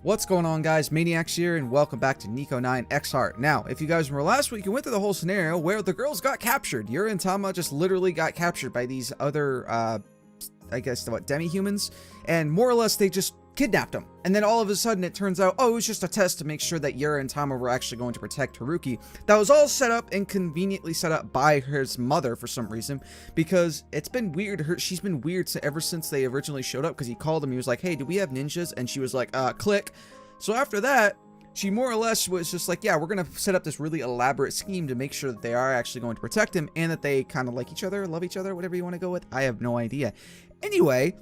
What's going on, guys? Maniacs here, and welcome back to NEKO-NIN exHEART. Now, if you guys remember last week, we went through the whole scenario where the girls got captured. Yura and Tama just literally got captured by these other, I guess, demi-humans, and more or less they just kidnapped them. And then all of a sudden it turns out, oh, it was just a test to make sure that Yura and Tama were actually going to protect Haruki. That was all set up and conveniently set up by his mother for some reason, because it's been weird. She's been weird ever since they originally showed up, because he called him. He was like, hey, do we have ninjas? And she was like, click. So after that, she more or less was just like, yeah, we're going to set up this really elaborate scheme to make sure that they are actually going to protect him and that they kind of like each other, love each other, whatever you want to go with. I have no idea. Anyway,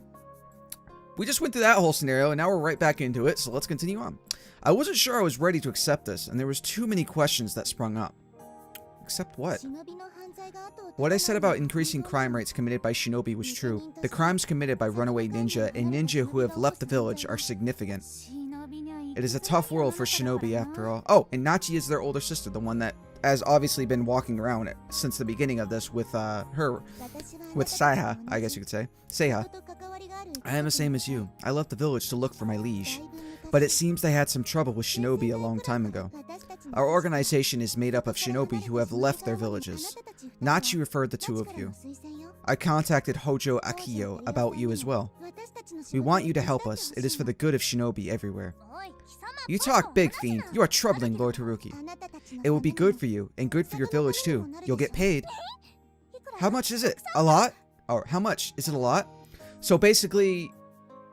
we just went through that whole scenario, and now we're right back into it, so let's continue on. I wasn't sure I was ready to accept this, and there was too many questions that sprung up. Accept what? What I said about increasing crime rates committed by shinobi was true. The crimes committed by runaway ninja and ninja who have left the village are significant. It is a tough world for shinobi after all. Oh, and Nachi is their older sister, the one that has obviously been walking around since the beginning of this with with Seiha, I guess you could say. Seiha. I am the same as you. I left the village to look for my liege. But it seems they had some trouble with shinobi a long time ago. Our organization is made up of shinobi who have left their villages. Nachi referred the two of you. I contacted Hojo Akiyo about you as well. We want you to help us. It is for the good of shinobi everywhere. You talk big, fiend. You are troubling Lord Haruki. It will be good for you, and good for your village too. You'll get paid. How much is it? A lot? Or how much? Is it a lot? So basically,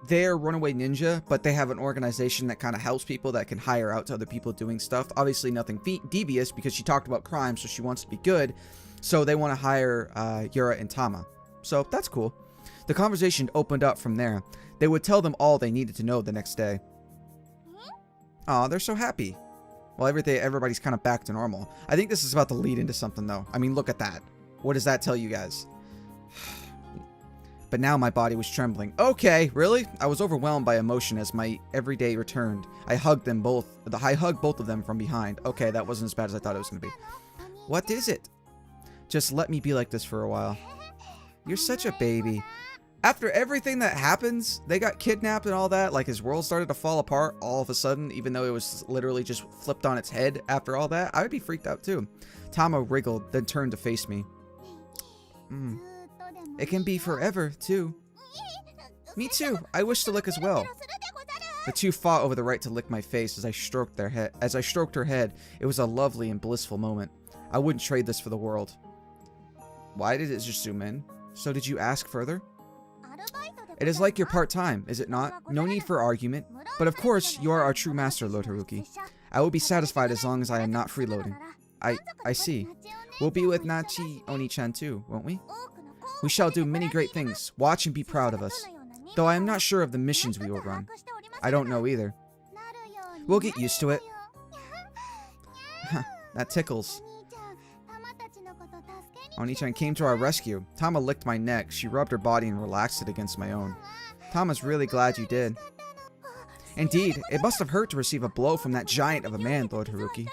they're runaway ninja, but they have an organization that kind of helps people that can hire out to other people doing stuff. Obviously nothing devious, because she talked about crime, so she wants to be good. So they want to hire Yura and Tama. So that's cool. The conversation opened up from there. They would tell them all they needed to know the next day. Aw, they're so happy. Well, everybody's kind of back to normal. I think this is about to lead into something, though. I mean, look at that. What does that tell you guys? But now my body was trembling. Okay, really? I was overwhelmed by emotion as my everyday returned. I hugged them both. I hugged both of them from behind. Okay, that wasn't as bad as I thought it was going to be. What is it? Just let me be like this for a while. You're such a baby. After everything that happens, they got kidnapped and all that, like his world started to fall apart all of a sudden, even though it was literally just flipped on its head after all that, I would be freaked out too. Tama wriggled, then turned to face me. It can be forever, too. Me too. I wish to lick as well. The two fought over the right to lick my face as I stroked their head. As I stroked her head, it was a lovely and blissful moment. I wouldn't trade this for the world. Why did it just zoom in? So did you ask further? It is like you're part-time, is it not? No need for argument. But of course, you are our true master, Lord Haruki. I will be satisfied as long as I am not freeloading. I see. We'll be with Nachi Oniichan too, won't we? We shall do many great things. Watch and be proud of us. Though I am not sure of the missions we will run. I don't know either. We'll get used to it. That tickles. Oniichan came to our rescue. Tama licked my neck. She rubbed her body and relaxed it against my own. Tama's really glad you did. Indeed, it must have hurt to receive a blow from that giant of a man, Lord Haruki.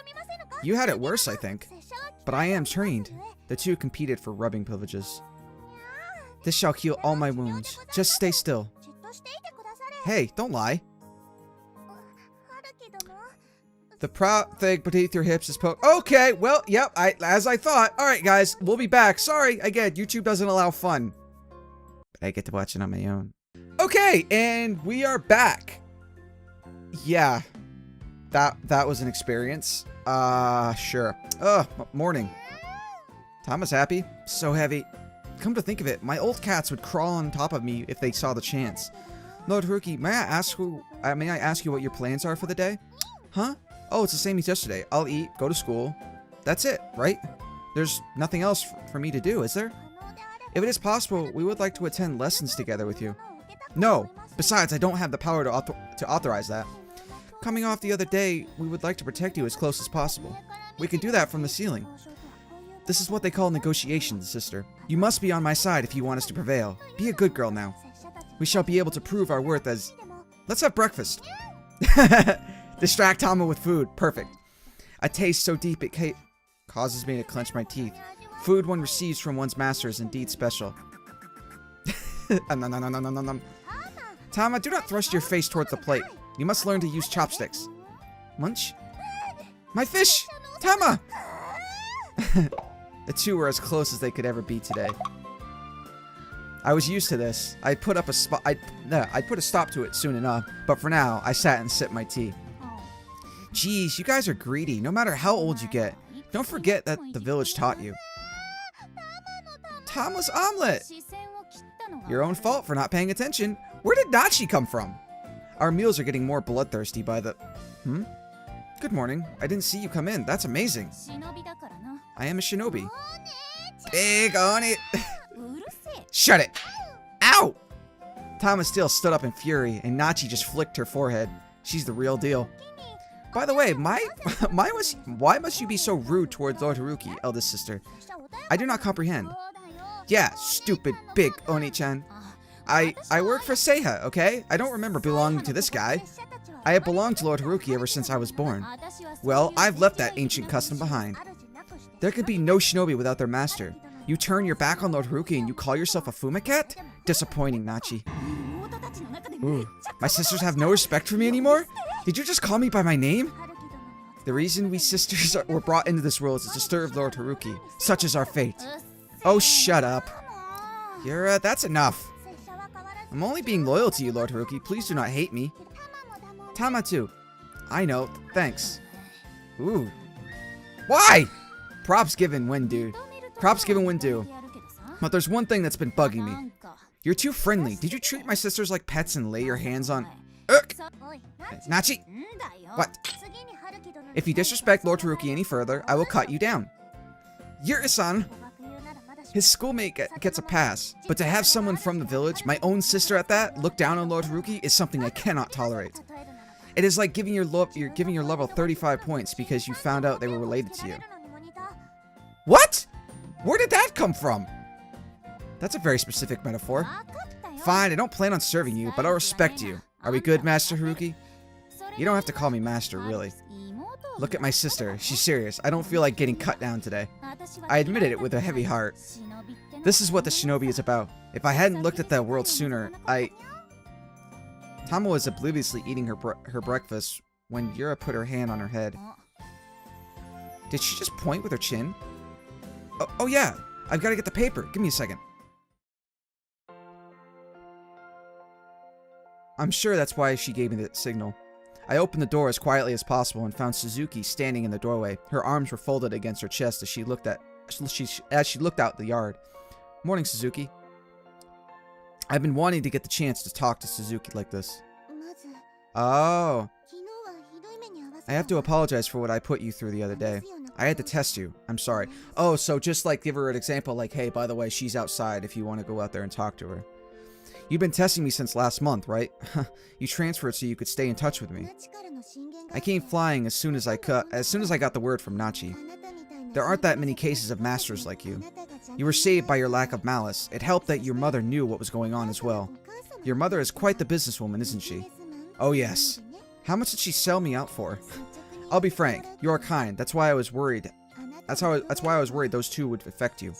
You had it worse, I think. But I am trained. The two competed for rubbing privileges. This shall heal all my wounds. Just stay still. Hey, don't lie. The proud thing beneath your hips is poked. Okay, well, yep, as I thought. Alright, guys, we'll be back. Sorry, again, YouTube doesn't allow fun. But I get to watch it on my own. Okay, and we are back. Yeah, that was an experience. Sure. Morning. Tama's happy. So heavy. Come to think of it, my old cats would crawl on top of me if they saw the chance. Lord Haruki, may I ask you what your plans are for the day? Huh? Oh, it's the same as yesterday. I'll eat, go to school. That's it, right? There's nothing else for me to do, is there? If it is possible, we would like to attend lessons together with you. No. Besides, I don't have the power to authorize that. Coming off the other day, we would like to protect you as close as possible. We can do that from the ceiling. This is what they call negotiations, sister. You must be on my side if you want us to prevail. Be a good girl now. We shall be able to prove our worth as... Let's have breakfast. Distract Tama with food. Perfect. A taste so deep it causes me to clench my teeth. Food one receives from one's master is indeed special. Tama, do not thrust your face towards the plate. You must learn to use chopsticks. Munch? My fish! Tama! The two were as close as they could ever be today. I was used to this. I'd put a stop to it soon enough, but for now, I sat and sipped my tea. Geez, you guys are greedy, no matter how old you get. Don't forget that the village taught you. Tamas omelet! Your own fault for not paying attention. Where did Nachi come from? Our meals are getting more bloodthirsty by the... Good morning. I didn't see you come in. That's amazing. I am a shinobi. Big Oni... Shut it! Ow! Tamas still stood up in fury, and Nachi just flicked her forehead. She's the real deal. By the way, why must you be so rude towards Lord Haruki, eldest sister? I do not comprehend. Yeah, stupid big Oniichan. I work for Seiha, okay? I don't remember belonging to this guy. I have belonged to Lord Haruki ever since I was born. Well, I've left that ancient custom behind. There can be no shinobi without their master. You turn your back on Lord Haruki and you call yourself a fumaket? Disappointing, Nachi. Ooh, my sisters have no respect for me anymore? Did you just call me by my name? The reason we sisters were brought into this world is to serve Lord Haruki. Such is our fate. Oh, shut up. That's enough. I'm only being loyal to you, Lord Haruki. Please do not hate me. Tama too. I know. Thanks. Ooh. Why? Props given when due. Props given when due. But there's one thing that's been bugging me. You're too friendly. Did you treat my sisters like pets and lay your hands on... Nachi! What? If you disrespect Lord Haruki any further, I will cut you down. Yuri-san! His schoolmate gets a pass, but to have someone from the village, my own sister at that, look down on Lord Haruki is something I cannot tolerate. It is like giving your level 35 points because you found out they were related to you. What? Where did that come from? That's a very specific metaphor. Fine, I don't plan on serving you, but I'll respect you. Are we good, Master Haruki? You don't have to call me Master, really. Look at my sister. She's serious. I don't feel like getting cut down today. I admitted it with a heavy heart. This is what the shinobi is about. If I hadn't looked at that world sooner, Tama was obliviously eating her breakfast when Yura put her hand on her head. Did she just point with her chin? Oh yeah, I've got to get the paper. Give me a second. I'm sure that's why she gave me the signal. I opened the door as quietly as possible and found Tsuzuki standing in the doorway. Her arms were folded against her chest as she looked out the yard. Morning, Tsuzuki. I've been wanting to get the chance to talk to Tsuzuki like this. Oh. I have to apologize for what I put you through the other day. I had to test you. I'm sorry. Oh, so just like give her an example like, hey, by the way, she's outside if you want to go out there and talk to her. You've been testing me since last month, right? You transferred so you could stay in touch with me. I came flying as soon as I got the word from Nachi. There aren't that many cases of masters like you. You were saved by your lack of malice. It helped that your mother knew what was going on as well. Your mother is quite the businesswoman, isn't she? Oh yes. How much did she sell me out for? I'll be frank. You are kind. That's why I was worried. That's why I was worried those two would affect you.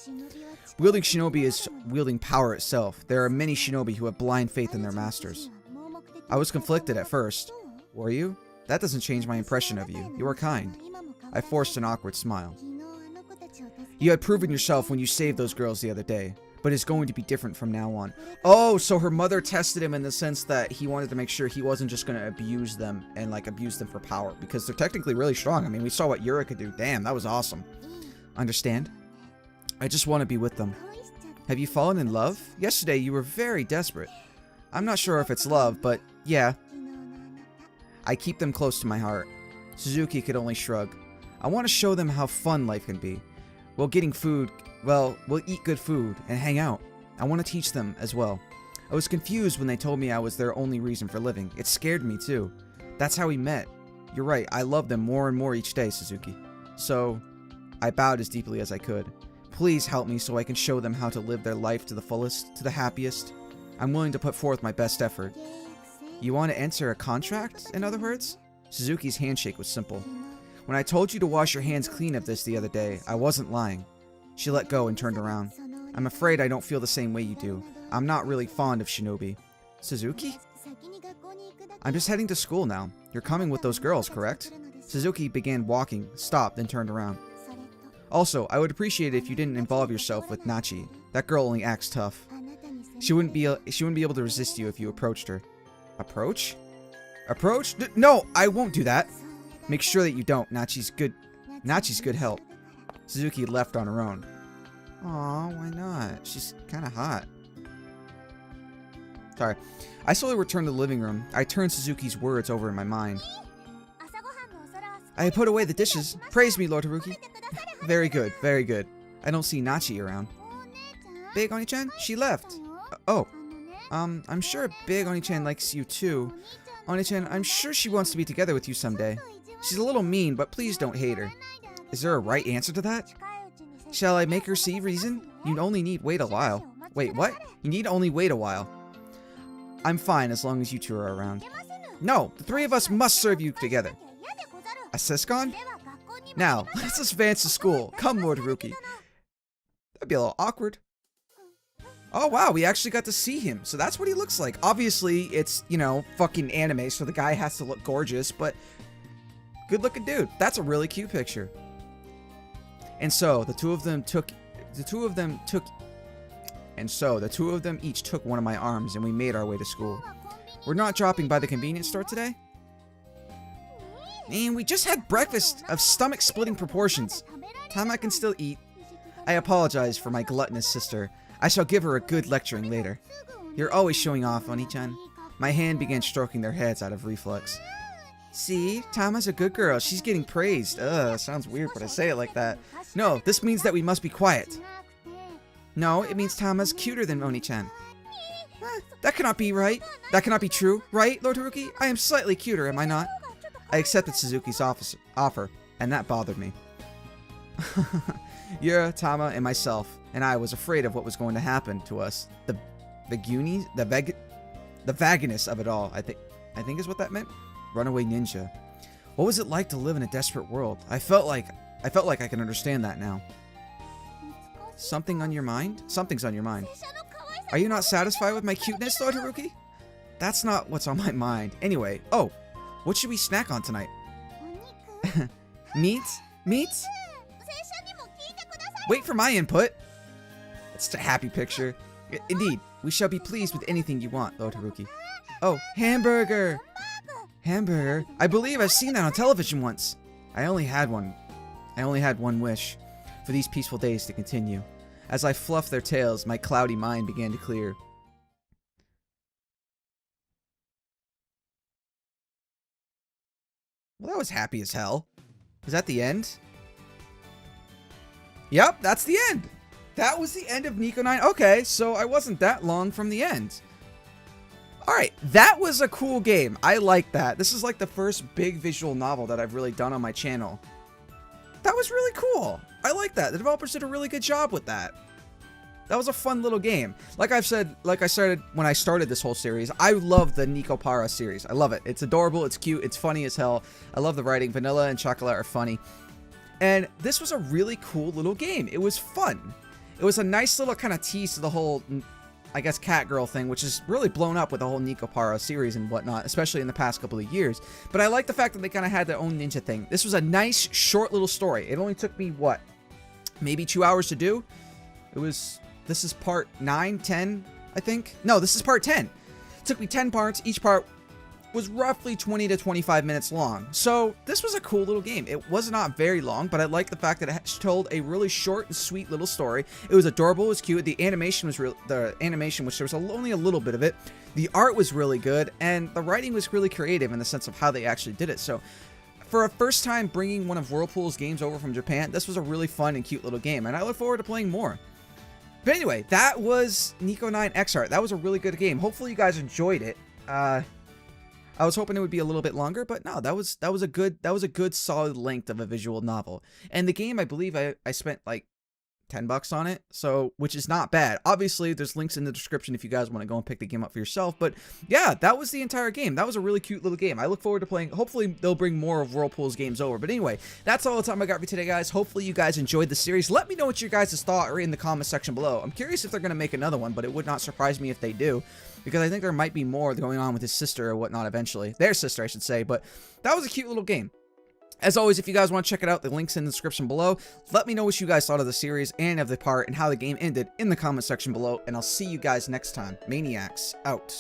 Wielding shinobi is wielding power itself. There are many shinobi who have blind faith in their masters. I was conflicted at first. Were you? That doesn't change my impression of you. You are kind. I forced an awkward smile. You had proven yourself when you saved those girls the other day, but it's going to be different from now on. Oh, so her mother tested him in the sense that he wanted to make sure he wasn't just going to abuse them and like abuse them for power, because they're technically really strong. I mean, we saw what Yura could do. Damn, that was awesome. Understand? I just want to be with them. Have you fallen in love? Yesterday you were very desperate. I'm not sure if it's love, but yeah. I keep them close to my heart. Tsuzuki could only shrug. I want to show them how fun life can be. We'll eat good food and hang out. I want to teach them as well. I was confused when they told me I was their only reason for living. It scared me too. That's how we met. You're right, I love them more and more each day, Tsuzuki. So, I bowed as deeply as I could. Please help me so I can show them how to live their life to the fullest, to the happiest. I'm willing to put forth my best effort. You want to enter a contract, in other words? Suzuki's handshake was simple. When I told you to wash your hands clean of this the other day, I wasn't lying. She let go and turned around. I'm afraid I don't feel the same way you do. I'm not really fond of shinobi. Suzuki? I'm just heading to school now. You're coming with those girls, correct? Tsuzuki began walking, stopped, then turned around. Also, I would appreciate it if you didn't involve yourself with Nachi. That girl only acts tough. She wouldn't be able to resist you if you approached her. Approach? Approach? No, I won't do that. Make sure that you don't. Nachi's good help. Tsuzuki left on her own. Aw, why not? She's kinda hot. Sorry. I slowly returned to the living room. I turned Suzuki's words over in my mind. I put away the dishes. Praise me, Lord Haruki. Very good, very good. I don't see Nachi around. Big Oniichan? She left. I'm sure Big Oniichan likes you too. Oniichan, I'm sure she wants to be together with you someday. She's a little mean, but please don't hate her. Is there a right answer to that? Shall I make her see reason? You only need wait a while. Wait, what? You need only wait a while. I'm fine as long as you two are around. No, the three of us must serve you together. A Siscon? Now, let's advance to school. Come, Lord Haruki. That'd be a little awkward. Oh, wow, we actually got to see him. So that's what he looks like. Obviously, it's, you know, fucking anime, so the guy has to look gorgeous, but good looking dude. That's a really cute picture. And so, the two of them each took one of my arms, and we made our way to school. We're not dropping by the convenience store today? And we just had breakfast of stomach-splitting proportions. Tama can still eat. I apologize for my gluttonous sister. I shall give her a good lecturing later. You're always showing off, Oniichan. My hand began stroking their heads out of reflex. See? Tama's a good girl. She's getting praised. Sounds weird when I say it like that. No, this means that we must be quiet. No, it means Tama's cuter than Oniichan. That cannot be right. That cannot be true, right, Lord Haruki? I am slightly cuter, am I not? I accepted Suzuki's offer, and that bothered me. Yura, Tama, and myself, and I was afraid of what was going to happen to us. The vagueness of it all, I think is what that meant. Runaway ninja. What was it like to live in a desperate world? I felt like I can understand that now. Something on your mind? Something's on your mind. Are you not satisfied with my cuteness, Lord Haruki? That's not what's on my mind. Anyway, what should we snack on tonight? Meat? Wait for my input. It's a happy picture. Indeed, we shall be pleased with anything you want, Lord Haruki. Oh, hamburger! Hamburger? I believe I've seen that on television once. I only had one wish. For these peaceful days to continue. As I fluffed their tails, my cloudy mind began to clear. Well, that was happy as hell. Was that the end? Yep, that's the end. That was the end of NEKO-NIN. Okay, so I wasn't that long from the end. Alright, that was a cool game. I like that. This is like the first big visual novel that I've really done on my channel. That was really cool. I like that. The developers did a really good job with that. That was a fun little game. Like I said when I started this whole series, I love the Nekopara series. I love it. It's adorable, it's cute, it's funny as hell. I love the writing. Vanilla and Chocolate are funny. And this was a really cool little game. It was fun. It was a nice little kind of tease to the whole, I guess, cat girl thing, which is really blown up with the whole Nekopara series and whatnot, especially in the past couple of years. But I like the fact that they kind of had their own ninja thing. This was a nice, short little story. It only took me, what, maybe 2 hours to do? This is part 9, 10, I think? No, this is part 10. It took me 10 parts. Each part was roughly 20 to 25 minutes long. So this was a cool little game. It was not very long, but I like the fact that it told a really short and sweet little story. It was adorable, it was cute. The animation was which there was only a little bit of it. The art was really good, and the writing was really creative in the sense of how they actually did it. So for a first time bringing one of Whirlpool's games over from Japan, this was a really fun and cute little game, and I look forward to playing more. But anyway, that was NEKO-NIN exHEART. That was a really good game. Hopefully you guys enjoyed it. I was hoping it would be a little bit longer, but no, that was a good solid length of a visual novel. And the game, I believe I spent like $10 on it, so which is not bad. Obviously, there's links in the description if you guys want to go and pick the game up for yourself. But yeah, that was the entire game. That was a really cute little game. I look forward to playing. Hopefully, they'll bring more of Whirlpool's games over. But anyway, that's all the time I got for today, guys. Hopefully, you guys enjoyed the series. Let me know what your guys' thought are in the comment section below. I'm curious if they're going to make another one, but it would not surprise me if they do. because I think there might be more going on with his sister or whatnot eventually. Their sister, I should say. But that was a cute little game. As always, if you guys want to check it out, the link's in the description below. Let me know what you guys thought of the series and of the part and how the game ended in the comment section below, and I'll see you guys next time. Maniacs, out.